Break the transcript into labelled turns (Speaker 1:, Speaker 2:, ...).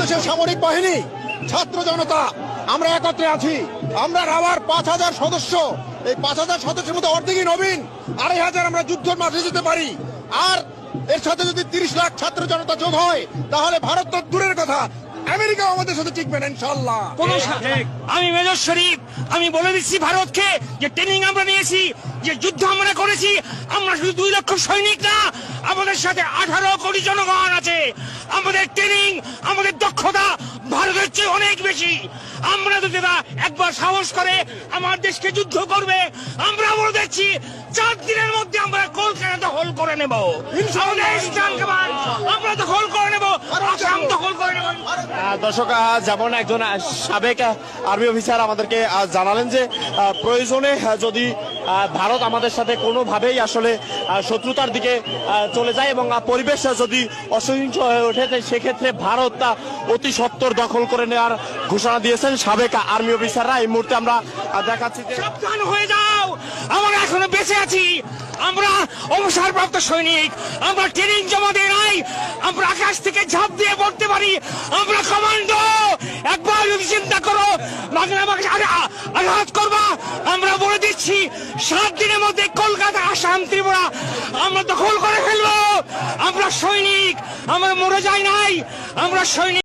Speaker 1: বাংলাদেশের সামরিক বাহিনী, ছাত্র জনতা আমরা একত্রে আছি। আমরা রাওয়ার 5,000 সদস্য, এই 5,000 সদস্যের মধ্যে অর্ধেকই নবীন, 2,500 আমরা যুদ্ধের মাঠে যেতে পারি। আর এর সাথে যদি 30 লাখ ছাত্র জনতা যোগ হয় তাহলে ভারত তো দূরের কথা, আমেরিকা আমাদের সাথে টিকবে না ইনশাআল্লাহ।
Speaker 2: আমি মেজর শরীফ, আমি বলে দিচ্ছি ভারতকে যে ট্রেনিং আমরা নিয়েছি, যে যুদ্ধ আমরা করেছি, আমরা শুধু 2 লক্ষ সৈনিক না, আমাদের সাথে 18 কোটি জনগণ আছে। আমাদের ট্রেনিং, আমাদের দক্ষতা ভারতের চেয়ে অনেক বেশি। আমরা যদি না একবার সাহস করে আমার দেশকে যুদ্ধ করবে, আমরা বলে দিচ্ছি 4 দিনের মধ্যে আমরা কলকাতা দখল করে নেব। আমরা দখল করে নেব, আসাম দখল করে নেব।
Speaker 3: দর্শক, যেমন একজন সাবেক আর্মি অফিসার আমাদেরকে জানালেন যে প্রয়োজনে যদি ভারত আমাদের সাথে কোনোভাবেই আসলে শত্রুতার দিকে চলে যায় এবং পরিবেশ যদি অসহিংস হয়ে ওঠে, সেক্ষেত্রে ভারত তা অতি সত্বর দখল করে নেওয়ার ঘোষণা দিয়েছেন সাবেক আর্মি অফিসাররা। এই মুহূর্তে আমরা দেখাচ্ছি যে
Speaker 2: সাবধান হয়ে যাও, আমরা এখনো বেঁচে আছি, আমরা অবসরপ্রাপ্ত সৈনিক, আমরা ট্রেনিং জমা দিয়ে নাই, আমরা আকাশ থেকে ঝাঁপ দিয়ে পড়তে পারি, আমরা কমান্ডো। একবার যদি চিন্তা করো বাংলাদেশ আঘাত করবা, আমরা বলে দিচ্ছি 7 দিনের মধ্যে কলকাতা, আসাম, ত্রিপুরা আমরা দখল করে ফেলবো। আমরা সৈনিক, আমরা মরে যাই নাই, আমরা সৈনিক।